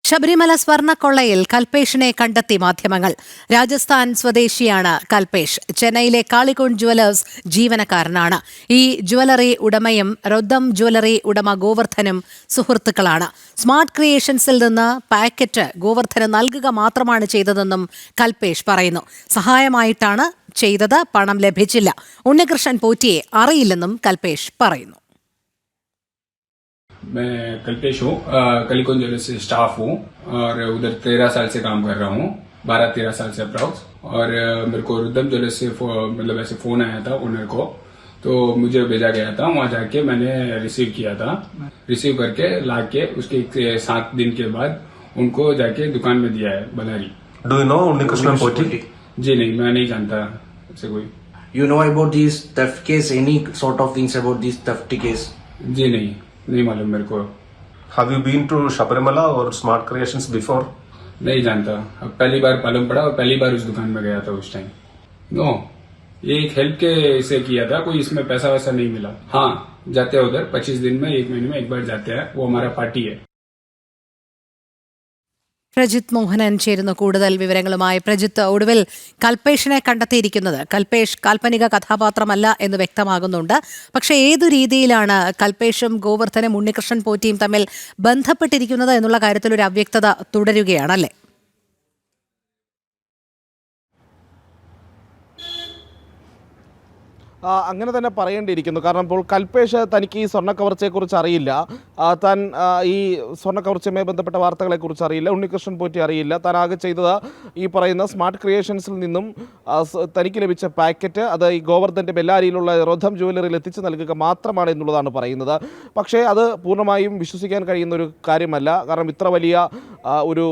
ശബരിമല സ്വർണ്ണക്കൊള്ളയിൽ കൽപേഷിനെ കണ്ടെത്തി മാധ്യമങ്ങൾ. രാജസ്ഥാൻ സ്വദേശിയാണ് കൽപേഷ്. ചെന്നൈയിലെ കാളികുണ്ട് ജുവലേഴ്സ് ജീവനക്കാരനാണ്. ഈ ജ്വല്ലറി ഉടമയും റൊദ്ദം ജ്വല്ലറി ഉടമ ഗോവർദ്ധനും സുഹൃത്തുക്കളാണ്. സ്മാർട്ട് ക്രിയേഷൻസിൽ നിന്ന് പാക്കറ്റ് ഗോവർദ്ധന് നൽകുക മാത്രമാണ് ചെയ്തതെന്നും കൽപേഷ് പറയുന്നു. സഹായമായിട്ടാണ് ചെയ്തത്, പണം ലഭിച്ചില്ല. ഉണ്ണികൃഷ്ണൻ പോറ്റിയെ അറിയില്ലെന്നും കൽപേഷ് പറയുന്നു. मैं कल्पेश हूँ, कलिकुंज ज्वेलर्स से स्टाफ हूँ और उधर 13 साल से काम कर रहा हूँ, 12-13 साल से अप्रॉक्स। और मेरे को रुद्रम ज्वेलर्स से मतलब ऐसे फोन आया था ओनर को, तो मुझे भेजा गया था। वहाँ जाके मैंने रिसीव किया था, रिसीव करके लाके उसके 7 दिन के बाद उनको जाके दुकान में दिया है Bellary. Do you know Unnikrishnan पोटी? जी नहीं, मैं नहीं जानता ऐसे कोई। You know about this theft case, any sort of things about this theft case? जी नहीं मालूम मेरे को। Have you been to Shabarimala or Smart Creations before? नहीं जानता, अब पहली बार मालूम पड़ा और पहली बार उस दुकान में गया था उस टाइम। नो, ये एक हेल्प के इसे किया था, कोई इसमें पैसा वैसा नहीं मिला। हाँ, जाते हैं उधर 25 दिन में 1 महीने में एक बार जाते हैं, वो हमारा पार्टी है। പ്രജിത്ത് മോഹനൻ ചേരുന്ന കൂടുതൽ വിവരങ്ങളുമായി. പ്രജിത്ത്, ഒടുവിൽ കൽപേഷിനെ കണ്ടെത്തിയിരിക്കുന്നത്. കൽപേഷ് കാൽപ്പനിക കഥാപാത്രമല്ല എന്ന് വ്യക്തമാകുന്നുണ്ട്. പക്ഷേ ഏതു രീതിയിലാണ് കൽപേഷും ഗോവർദ്ധനും ഉണ്ണികൃഷ്ണൻ പോറ്റിയും തമ്മിൽ ബന്ധപ്പെട്ടിരിക്കുന്നത് എന്നുള്ള കാര്യത്തിൽ ഒരു അവ്യക്തത തുടരുകയാണല്ലേ? അങ്ങനെ തന്നെ പറയേണ്ടിയിരിക്കുന്നു. കാരണം ഇപ്പോൾ കൽപേഷ് തനിക്ക് ഈ സ്വർണ്ണ കവർച്ചയെക്കുറിച്ച് അറിയില്ല, താൻ ഈ സ്വർണ്ണ കവർച്ചയുമായി ബന്ധപ്പെട്ട വാർത്തകളെക്കുറിച്ച് അറിയില്ല, ഉണ്ണികൃഷ്ണൻ പോറ്റി അറിയില്ല. താൻ ആകെ ചെയ്തത് ഈ പറയുന്ന സ്മാർട്ട് ക്രിയേഷൻസിൽ നിന്നും തനിക്ക് ലഭിച്ച പാക്കറ്റ് അത് ഈ ഗോവർദ്ധൻ്റെ ബെല്ലാരിയിലുള്ള റൊദ്ദം ജ്വല്ലറിയിൽ എത്തിച്ചു നൽകുക മാത്രമാണ് എന്നുള്ളതാണ് പറയുന്നത്. പക്ഷേ അത് പൂർണ്ണമായും വിശ്വസിക്കാൻ കഴിയുന്ന ഒരു കാര്യമല്ല. കാരണം ഇത്ര വലിയ ഒരു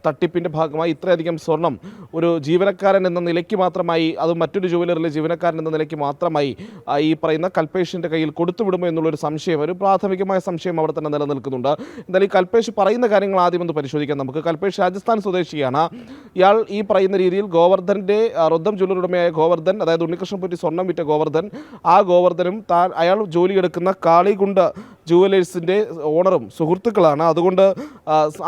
തട്ടിപ്പിൻ്റെ ഭാഗമായി ഇത്രയധികം സ്വർണം ഒരു ജീവനക്കാരൻ എന്ന നിലയ്ക്ക് മാത്രമായി, അത് മറ്റൊരു ജ്വല്ലറിയിലെ ജീവനക്കാരൻ എന്ന നിലയ്ക്ക് മാത്രമായി ഈ പറയുന്ന കൽപേഷിൻ്റെ കയ്യിൽ കൊടുത്തുവിടുമോ എന്നുള്ളൊരു സംശയം, ഒരു പ്രാഥമികമായ സംശയം അവിടെ തന്നെ നിലനിൽക്കുന്നുണ്ട്. എന്തായാലും ഈ കൽപേഷ് പറയുന്ന കാര്യങ്ങൾ ആദ്യം ഒന്ന് പരിശോധിക്കാം നമുക്ക്. കൽപേഷ് രാജസ്ഥാൻ സ്വദേശിയാണ്. ഇയാൾ ഈ പറയുന്ന രീതിയിൽ ഗോവർദ്ധൻ്റെ റൊദ്ദം ജ്വല്ലറി ഉടമയായ ഗോവർദ്ധൻ, അതായത് ഉണ്ണികൃഷ്ണൻ പോറ്റി സ്വർണം വിറ്റ ഗോവർദ്ധൻ, ആ ഗോവർദ്ധനും അയാൾ ജോലിയെടുക്കുന്ന കാളികുണ്ട് ജുവലേഴ്സിൻ്റെ ഓണറും സുഹൃത്തുക്കളാണ്. അതുകൊണ്ട്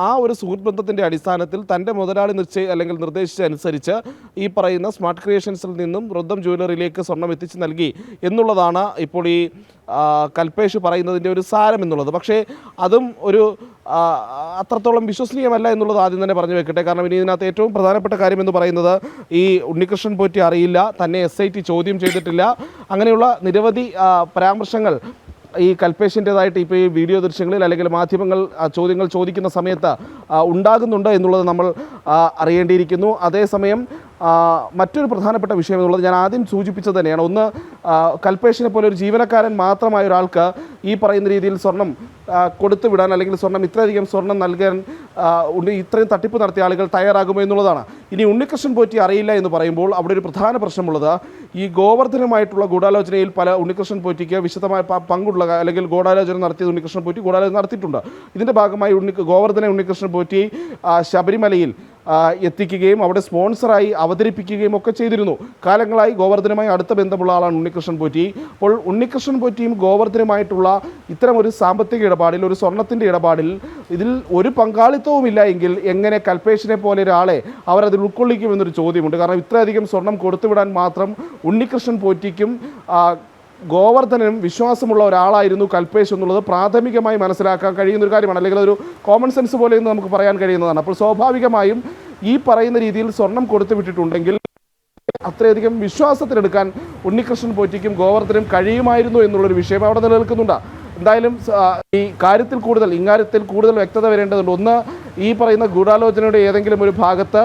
ആ ഒരു സുഹൃത്ത് ബന്ധത്തിൻ്റെ അടിസ്ഥാനത്തിൽ തൻ്റെ മുതലാളി അല്ലെങ്കിൽ നിർദ്ദേശിച്ചനുസരിച്ച് ഈ പറയുന്ന സ്മാർട്ട് ക്രിയേഷൻസിൽ നിന്നും റൊദ്ദം ജ്വല്ലറിയിലേക്ക് സ്വർണം എത്തിച്ച് നൽകി എന്നുള്ളതാണ് ഇപ്പോൾ ഈ കൽപേഷ് പറയുന്നതിൻ്റെ ഒരു സാരം എന്നുള്ളത്. പക്ഷേ അതും ഒരു അത്രത്തോളം വിശ്വസനീയമല്ല എന്നുള്ളത് ആദ്യം തന്നെ പറഞ്ഞു വെക്കട്ടെ. കാരണം ഇനി ഇതിനകത്ത് ഏറ്റവും പ്രധാനപ്പെട്ട കാര്യമെന്ന് പറയുന്നത് ഈ ഉണ്ണികൃഷ്ണൻ പോറ്റി അറിയില്ല, തന്നെ SIT ചോദ്യം ചെയ്തിട്ടില്ല, അങ്ങനെയുള്ള നിരവധി പരാമർശങ്ങൾ ഈ കൽപേഷിൻ്റെതായിട്ട് ഇപ്പോൾ ഈ വീഡിയോ ദൃശ്യങ്ങളിൽ അല്ലെങ്കിൽ മാധ്യമങ്ങൾ ചോദ്യങ്ങൾ ചോദിക്കുന്ന സമയത്ത് ഉണ്ടാകുന്നുണ്ട് എന്നുള്ളത് നമ്മൾ അറിയേണ്ടിയിരിക്കുന്നു. അതേസമയം മറ്റൊരു പ്രധാനപ്പെട്ട വിഷയം എന്നുള്ളത് ഞാൻ ആദ്യം സൂചിപ്പിച്ചത് തന്നെയാണ്. ഒന്ന്, കൽപേഷിനെ പോലെ ഒരു ജീവനക്കാരൻ മാത്രമായ ഒരാൾക്ക് ഈ പറയുന്ന രീതിയിൽ സ്വർണം കൊടുത്തു വിടാൻ അല്ലെങ്കിൽ ഇത്രയധികം സ്വർണം നൽകാൻ ഇത്രയും തട്ടിപ്പ് നടത്തിയ ആളുകൾ തയ്യാറാകുമോ എന്നുള്ളതാണ്. ഇനി ഉണ്ണികൃഷ്ണൻ പോറ്റി അറിയില്ല എന്ന് പറയുമ്പോൾ അവിടെ ഒരു പ്രധാന പ്രശ്നമുള്ളത് ഈ ഗോവർദ്ധനുമായിട്ടുള്ള ഗൂഢാലോചനയിൽ ഉണ്ണികൃഷ്ണൻ പോറ്റിക്ക് വിശദമായ പങ്കുള്ള അല്ലെങ്കിൽ ഗൂഢാലോചന നടത്തിയത് ഉണ്ണികൃഷ്ണൻ പോറ്റി ഗൂഢാലോചന നടത്തിയിട്ടുണ്ട്. ഇതിൻ്റെ ഭാഗമായി ഗോവർദ്ധനെ ഉണ്ണികൃഷ്ണൻ പോറ്റി ശബരിമലയിൽ എത്തിക്കുകയും അവിടെ സ്പോൺസറായി അവതരിപ്പിക്കുകയും ഒക്കെ ചെയ്തിരുന്നു. കാലങ്ങളായി ഗോവർദ്ധനുമായി അടുത്ത ബന്ധമുള്ള ആളാണ് ഉണ്ണികൃഷ്ണൻ പോറ്റി. അപ്പോൾ ഉണ്ണികൃഷ്ണൻ പോറ്റിയും ഗോവർദ്ധനുമായിട്ടുള്ള ഇത്തരം ഒരു സാമ്പത്തിക ഇടപാടിൽ, ഒരു സ്വർണത്തിൻ്റെ ഇടപാടിൽ ഇതിൽ ഒരു പങ്കാളിത്തവുമില്ല എങ്കിൽ എങ്ങനെ കൽപേഷിനെ പോലെ ഒരാളെ അവർ അതിൽ ഉൾക്കൊള്ളിക്കുമെന്നൊരു ചോദ്യമുണ്ട്. കാരണം ഇത്രയധികം സ്വർണം കൊടുത്തുവിടാൻ മാത്രം ഉണ്ണികൃഷ്ണൻ പോറ്റിക്കും ഗോവർദ്ധനും വിശ്വാസമുള്ള ഒരാളായിരുന്നു കൽപേഷ് എന്നുള്ളത് പ്രാഥമികമായി മനസ്സിലാക്കാൻ കഴിയുന്ന ഒരു കാര്യമാണ്, അല്ലെങ്കിൽ അതൊരു കോമൺ സെൻസ് പോലെ എന്ന് നമുക്ക് പറയാൻ കഴിയുന്നതാണ്. അപ്പോൾ സ്വാഭാവികമായും ഈ പറയുന്ന രീതിയിൽ സ്വർണം കൊടുത്തു വിട്ടിട്ടുണ്ടെങ്കിൽ അത്രയധികം വിശ്വാസത്തിലെടുക്കാൻ ഉണ്ണികൃഷ്ണൻ പോറ്റിക്കും ഗോവർദ്ധനും കഴിയുമായിരുന്നു എന്നുള്ളൊരു വിഷയം അവിടെ നിലനിൽക്കുന്നുണ്ട്. എന്തായാലും ഇങ്ങാര്യത്തിൽ കൂടുതൽ വ്യക്തത വരേണ്ടതുണ്ട്. ഒന്ന്, ഈ പറയുന്ന ഗൂഢാലോചനയുടെ ഏതെങ്കിലും ഒരു ഭാഗത്ത്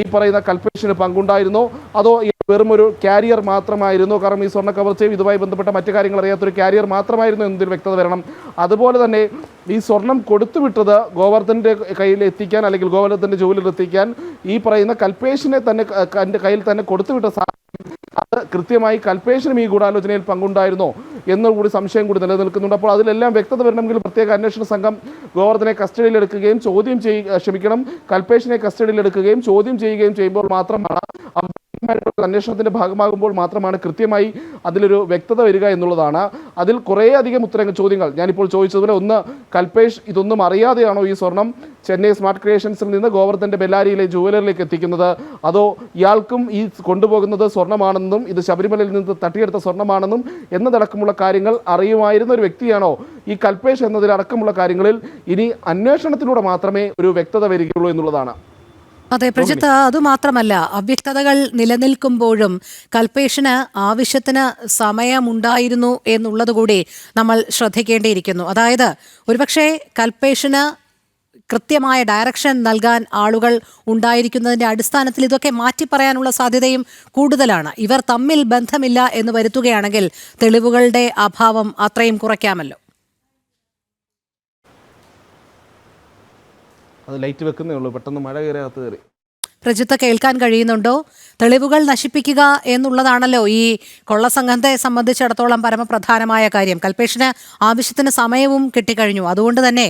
ഈ പറയുന്ന കൽപേഷിന് പങ്കുണ്ടായിരുന്നോ, അതോ വെറും ഒരു കാരിയർ മാത്രമായിരുന്നു? കാരണം ഈ സ്വർണ്ണ കവർച്ചയും ഇതുമായി ബന്ധപ്പെട്ട മറ്റു കാര്യങ്ങൾ അറിയാത്തൊരു കാരിയർ മാത്രമായിരുന്നു എന്നതിൽ വ്യക്തത വരണം. അതുപോലെ തന്നെ ഈ സ്വർണം കൊടുത്തുവിട്ടത് ഗോവർദ്ധൻ്റെ കയ്യിൽ എത്തിക്കാൻ അല്ലെങ്കിൽ ഗോവർദ്ധൻ്റെ ജോലിയിൽ എത്തിക്കാൻ ഈ പറയുന്ന കൽപേഷിനെ തന്നെ കയ്യിൽ തന്നെ കൊടുത്തുവിട്ട അത് കൃത്യമായി കൽപേഷിനും ഈ ഗൂഢാലോചനയിൽ പങ്കുണ്ടായിരുന്നോ എന്നുകൂടി സംശയം കൂടി നിലനിൽക്കുന്നുണ്ട്. അപ്പോൾ അതിലെല്ലാം വ്യക്തത വരണമെങ്കിൽ പ്രത്യേക അന്വേഷണ സംഘം ഗോവർദ്ധനെ കസ്റ്റഡിയിലെടുക്കുകയും കൽപേഷിനെ കസ്റ്റഡിയിലെടുക്കുകയും ചോദ്യം ചെയ്യുകയും ചെയ്യുമ്പോൾ മാത്രമാണ് കൃത്യമായിട്ടുള്ള അന്വേഷണത്തിന്റെ ഭാഗമാകുമ്പോൾ മാത്രമാണ് കൃത്യമായി അതിലൊരു വ്യക്തത വരിക എന്നുള്ളതാണ്. അതിൽ കുറേയധികം ചോദ്യങ്ങൾ ഞാനിപ്പോൾ ചോദിച്ചതുപോലെ, ഒന്ന്, കൽപേഷ് ഇതൊന്നും അറിയാതെയാണോ ഈ സ്വർണം ചെന്നൈ സ്മാർട്ട് ക്രിയേഷൻസിൽ നിന്ന് ഗോവർദ്ധന്റെ ബെല്ലാരിയിലെ ജുവലറിലേക്ക് എത്തിക്കുന്നത്, അതോ ഇയാൾക്കും ഈ കൊണ്ടുപോകുന്നത് സ്വർണ്ണമാണെന്നും ഇത് ശബരിമലയിൽ നിന്ന് തട്ടിയെടുത്ത സ്വർണ്ണമാണെന്നും എന്നതടക്കമുള്ള കാര്യങ്ങൾ അറിയുമായിരുന്ന ഒരു വ്യക്തിയാണോ ഈ കൽപേഷ് എന്നതിലടക്കമുള്ള കാര്യങ്ങളിൽ ഇനി അന്വേഷണത്തിലൂടെ മാത്രമേ ഒരു വ്യക്തത വരികയുള്ളൂ എന്നുള്ളതാണ്. അതെ പ്രജിത്ത്, അതുമാത്രമല്ല, അവ്യക്തതകൾ നിലനിൽക്കുമ്പോഴും കൽപേഷിന് ആവശ്യത്തിന് സമയമുണ്ടായിരുന്നു എന്നുള്ളതുകൂടി നമ്മൾ ശ്രദ്ധിക്കേണ്ടിയിരിക്കുന്നു. അതായത് ഒരുപക്ഷെ കൽപേഷിന് കൃത്യമായ ഡയറക്ഷൻ നൽകാൻ ആളുകൾ ഉണ്ടായിരിക്കുന്നതിൻ്റെ അടിസ്ഥാനത്തിൽ ഇതൊക്കെ മാറ്റിപ്പറയാനുള്ള സാധ്യതയും കൂടുതലാണ്. ഇവർ തമ്മിൽ ബന്ധമില്ല എന്ന് വരുത്തുകയാണെങ്കിൽ തെളിവുകളുടെ അഭാവം അത്രയും കുറയ്ക്കാമല്ലോ. അത് ലൈറ്റ് വെക്കുന്നേ ഉള്ളൂ, പെട്ടെന്ന് മഴ കയറി കയറി. പ്രജിത്ത്, കേൾക്കാൻ കഴിയുന്നുണ്ടോ? തെളിവുകൾ നശിപ്പിക്കുക എന്നുള്ളതാണല്ലോ ഈ കൊള്ളസംഘത്തെ സംബന്ധിച്ചിടത്തോളം പരമപ്രധാനമായ കാര്യം. കൽപേഷിന് ആവശ്യത്തിന് സമയവും കിട്ടിക്കഴിഞ്ഞു. അതുകൊണ്ട് തന്നെ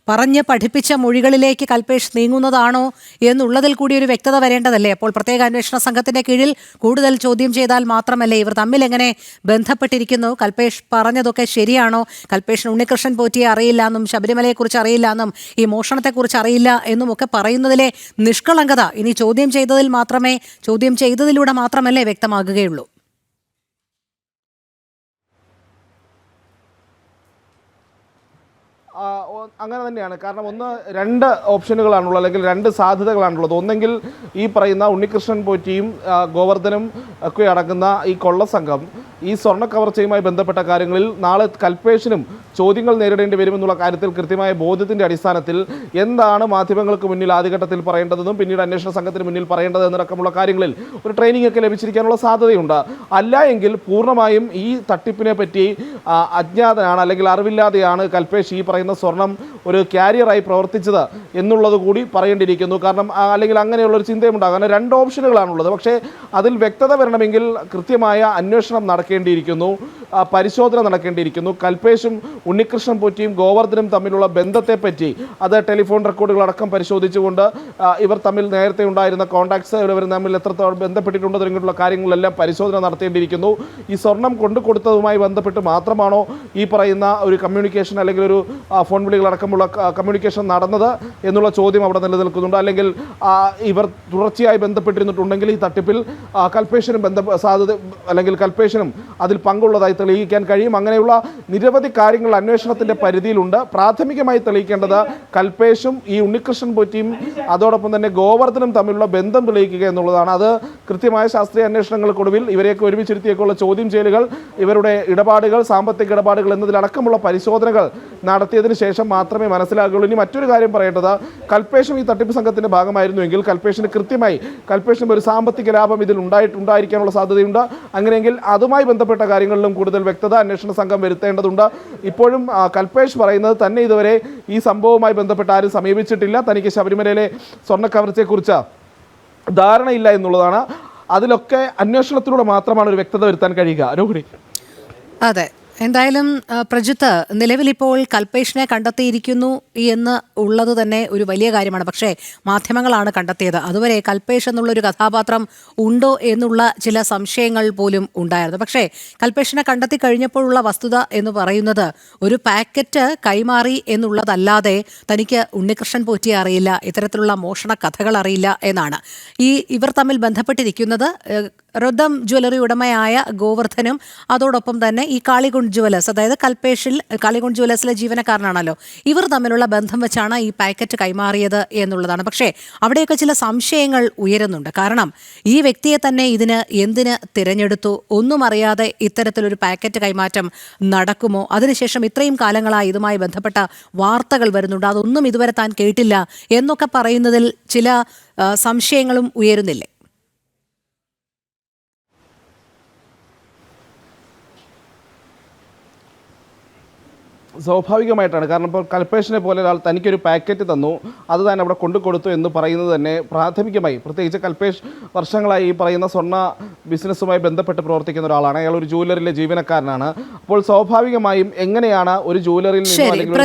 പറഞ്ഞ് പഠിപ്പിച്ച മൊഴികളിലേക്ക് കൽപേഷ് നീങ്ങുന്നതാണോ എന്നുള്ളതിൽ കൂടി ഒരു വ്യക്തത വരേണ്ടതല്ലേ? അപ്പോൾ പ്രത്യേക അന്വേഷണ സംഘത്തിന്റെ കീഴിൽ കൂടുതൽ ചോദ്യം ചെയ്താൽ മാത്രമല്ലേ ഇവർ തമ്മിൽ എങ്ങനെ ബന്ധപ്പെട്ടിരിക്കുന്നു, കൽപേഷ് പറഞ്ഞതൊക്കെ ശരിയാണോ, കൽപേഷിന് ഉണ്ണികൃഷ്ണൻ പോറ്റിയെ അറിയില്ല എന്നും ശബരിമലയെക്കുറിച്ച് അറിയില്ല എന്നും ഈ മോഷണത്തെക്കുറിച്ച് അറിയില്ല എന്നും ഒക്കെ പറയുന്നതിലെ നിഷ്കളങ്കത ഇനി ചോദ്യം ചെയ്തതിലൂടെ മാത്രമല്ലേ വ്യക്തമാകുകയുള്ളൂ? അങ്ങനെ തന്നെയാണ്. കാരണം രണ്ട് ഓപ്ഷനുകളാണുള്ളത്, അല്ലെങ്കിൽ രണ്ട് സാധ്യതകളാണുള്ളത്. ഒന്നെങ്കിൽ ഈ പറയുന്ന ഉണ്ണികൃഷ്ണൻ പോറ്റിയും ഗോവർദ്ധനും ഒക്കെ അടങ്ങുന്ന ഈ കൊള്ളസംഘം ഈ സ്വർണ്ണ കവർച്ചയുമായി ബന്ധപ്പെട്ട കാര്യങ്ങളിൽ നാളെ കൽപേഷിനും ചോദ്യങ്ങൾ നേരിടേണ്ടി വരുമെന്നുള്ള കാര്യത്തിൽ കൃത്യമായ ബോധ്യത്തിൻ്റെ അടിസ്ഥാനത്തിൽ എന്താണ് മാധ്യമങ്ങൾക്ക് മുന്നിൽ ആദ്യഘട്ടത്തിൽ പറയേണ്ടതെന്നും പിന്നീട് അന്വേഷണ സംഘത്തിന് മുന്നിൽ പറയേണ്ടതെന്നടക്കമുള്ള കാര്യങ്ങളിൽ ഒരു ട്രെയിനിങ് ഒക്കെ ലഭിച്ചിരിക്കാനുള്ള സാധ്യതയുണ്ട്. അല്ല എങ്കിൽ പൂർണ്ണമായും ഈ തട്ടിപ്പിനെ പറ്റി അജ്ഞാതനാണ്, അല്ലെങ്കിൽ അറിവില്ലാതെയാണ് കൽപേഷ് ഈ പറയുന്ന സ്വർണം ഒരു ക്യാരിയറായി പ്രവർത്തിച്ചത് എന്നുള്ളത് കൂടി പറയേണ്ടിയിരിക്കുന്നു. കാരണം അല്ലെങ്കിൽ അങ്ങനെയുള്ളൊരു ചിന്തയുണ്ടാകും. അങ്ങനെ രണ്ട് ഓപ്ഷനുകളാണുള്ളത്. പക്ഷേ അതിൽ വ്യക്തത വരണമെങ്കിൽ കൃത്യമായ അന്വേഷണം നടക്കേണ്ടിയിരിക്കുന്നു, പരിശോധന നടക്കേണ്ടിയിരിക്കുന്നു. കൽപേഷും ഉണ്ണികൃഷ്ണൻ പോറ്റിയും ഗോവർദ്ധനും തമ്മിലുള്ള ബന്ധത്തെപ്പറ്റി അത് ടെലിഫോൺ റെക്കോർഡുകളടക്കം പരിശോധിച്ചുകൊണ്ട് ഇവർ തമ്മിൽ നേരത്തെ ഉണ്ടായിരുന്ന കോൺടാക്ട്സ്, ഇവർ തമ്മിൽ എത്രത്തോളം ബന്ധപ്പെട്ടിട്ടുണ്ടോ തുടങ്ങിയിട്ടുള്ള കാര്യങ്ങളെല്ലാം പരിശോധന നടത്തേണ്ടിയിരിക്കുന്നു. ഈ സ്വർണം കൊണ്ടുകൊടുത്തതുമായി ബന്ധപ്പെട്ട് മാത്രമാണോ ഈ പറയുന്ന ഒരു കമ്മ്യൂണിക്കേഷൻ അല്ലെങ്കിൽ ഒരു ഫോൺ വിളികളടക്കമുള്ള കമ്മ്യൂണിക്കേഷൻ നടന്നത് എന്നുള്ള ചോദ്യം അവിടെ നിലനിൽക്കുന്നുണ്ട്. അല്ലെങ്കിൽ ഇവർ തുടർച്ചയായി ബന്ധപ്പെട്ടിരുന്നിട്ടുണ്ടെങ്കിൽ ഈ തട്ടിപ്പിൽ കൽപേഷിനും അല്ലെങ്കിൽ കൽപേഷിനും അതിൽ പങ്കുള്ളതായി തെളിയിക്കാൻ കഴിയും. അങ്ങനെയുള്ള നിരവധി കാര്യങ്ങൾ അന്വേഷണത്തിൻ്റെ പരിധിയിലുണ്ട്. പ്രാഥമികമായി തെളിയിക്കേണ്ടത് കൽപേഷും ഈ ഉണ്ണികൃഷ്ണൻ പോറ്റിയും അതോടൊപ്പം തന്നെ ഗോവർദ്ധനും തമ്മിലുള്ള ബന്ധം തെളിയിക്കുക എന്നുള്ളതാണ്. അത് കൃത്യമായ ശാസ്ത്രീയ അന്വേഷണങ്ങൾക്കൊടുവിൽ ഇവരെയൊക്കെ ഒരുമിച്ചിരുത്തിയേക്കുള്ള ചോദ്യം ചെയ്യലുകൾ, ഇവരുടെ ഇടപാടുകൾ, സാമ്പത്തിക ഇടപാടുകൾ എന്നതിലടക്കമുള്ള പരിശോധനകൾ നടത്തിയതിന് ശേഷം മാത്രമേ മനസ്സിലാകുകയുള്ളൂ. ഇനി മറ്റൊരു കാര്യം പറയേണ്ടത്, കൽപേഷും ഈ തട്ടിപ്പ് സംഘത്തിൻ്റെ ഭാഗമായിരുന്നുവെങ്കിൽ കൽപേഷിന് കൃത്യമായി കൽപേഷിന് ഒരു സാമ്പത്തിക ലാഭം ഇതിൽ ഉണ്ടായിരിക്കാനുള്ള സാധ്യതയുണ്ട്. അങ്ങനെയെങ്കിൽ അതുമായി ബന്ധപ്പെട്ട കാര്യങ്ങളിലും കൂടുതൽ വ്യക്തത അന്വേഷണ സംഘം വരുത്തേണ്ടതുണ്ട്. ഇപ്പോഴും കൽപേഷ് പറയുന്നത് തന്നെ ഇതുവരെ ഈ സംഭവവുമായി ബന്ധപ്പെട്ട് ആരും സമീപിച്ചിട്ടില്ല, തനിക്ക് ശബരിമലയിലെ സ്വർണ്ണ കവർച്ചയെക്കുറിച്ച് ധാരണയില്ല എന്നുള്ളതാണ്. അതിലൊക്കെ അന്വേഷണത്തിലൂടെ മാത്രമാണ് ഒരു വ്യക്തത വരുത്താൻ കഴിയുക. രോഹിണി. അതെ, എന്തായാലും പ്രജിത്ത്, നിലവിലിപ്പോൾ കൽപേഷിനെ കണ്ടെത്തിയിരിക്കുന്നു എന്ന് ഉള്ളത് തന്നെ ഒരു വലിയ കാര്യമാണ്. പക്ഷേ മാധ്യമങ്ങളാണ് കണ്ടെത്തിയത്. അതുവരെ കൽപേഷ് എന്നുള്ളൊരു കഥാപാത്രം ഉണ്ടോ എന്നുള്ള ചില സംശയങ്ങൾ പോലും ഉണ്ടായിരുന്നു. പക്ഷേ കൽപേഷിനെ കണ്ടെത്തി കഴിഞ്ഞപ്പോഴുള്ള വസ്തുത എന്ന് പറയുന്നത് ഒരു പാക്കറ്റ് കൈമാറി എന്നുള്ളതല്ലാതെ തനിക്ക് ഉണ്ണികൃഷ്ണൻ പോറ്റിയെ അറിയില്ല, ഇത്തരത്തിലുള്ള മോഷണ കഥകൾ അറിയില്ല എന്നാണ്. ഇവർ തമ്മിൽ ബന്ധപ്പെട്ടിരിക്കുന്നത് റുദ്ദം ജ്വല്ലറി ഉടമയായ ഗോവർദ്ധനും അതോടൊപ്പം തന്നെ ഈ കാളികുണ്ട് ജ്വല്ലേഴ്സ്, അതായത് കാളികുണ്ട് ജ്വല്ലേഴ്സിലെ ജീവനക്കാരനാണല്ലോ, ഇവർ തമ്മിലുള്ള ബന്ധം വെച്ചാണ് ഈ പാക്കറ്റ് കൈമാറിയത് എന്നുള്ളതാണ്. പക്ഷേ അവിടെയൊക്കെ ചില സംശയങ്ങൾ ഉയരുന്നുണ്ട്. കാരണം ഈ വ്യക്തിയെ തന്നെ എന്തിന് തിരഞ്ഞെടുത്തു? ഒന്നും അറിയാതെ ഇത്തരത്തിലൊരു പാക്കറ്റ് കൈമാറ്റം നടക്കുമോ? അതിനുശേഷം ഇത്രയും കാലങ്ങളായി ഇതുമായി ബന്ധപ്പെട്ട വാർത്തകൾ വരുന്നുണ്ട്, അതൊന്നും ഇതുവരെ താൻ കേട്ടില്ല എന്നൊക്കെ പറയുന്നതിൽ ചില സംശയങ്ങളും ഉയരുന്നില്ലേ? സ്വാഭാവികമായിട്ടാണ്. കാരണം ഇപ്പോൾ കൽപേഷിനെ പോലെ ഒരാൾ തനിക്കൊരു പാക്കറ്റ് തന്നു, അത് താൻ അവിടെ കൊണ്ടുകൊടുത്തു എന്ന് പറയുന്നത് തന്നെ പ്രാഥമികമായി, പ്രത്യേകിച്ച് കൽപേഷ് വർഷങ്ങളായി ഈ പറയുന്ന സ്വർണ്ണ ബിസിനസ്സുമായി ബന്ധപ്പെട്ട് പ്രവർത്തിക്കുന്ന ഒരാളാണ്. അയാൾ ഒരു ജൂവലറിയിലെ ജീവനക്കാരനാണ്. അപ്പോൾ സ്വാഭാവികമായും എങ്ങനെയാണ് ഒരു ജൂവലറിയിൽ നിന്ന്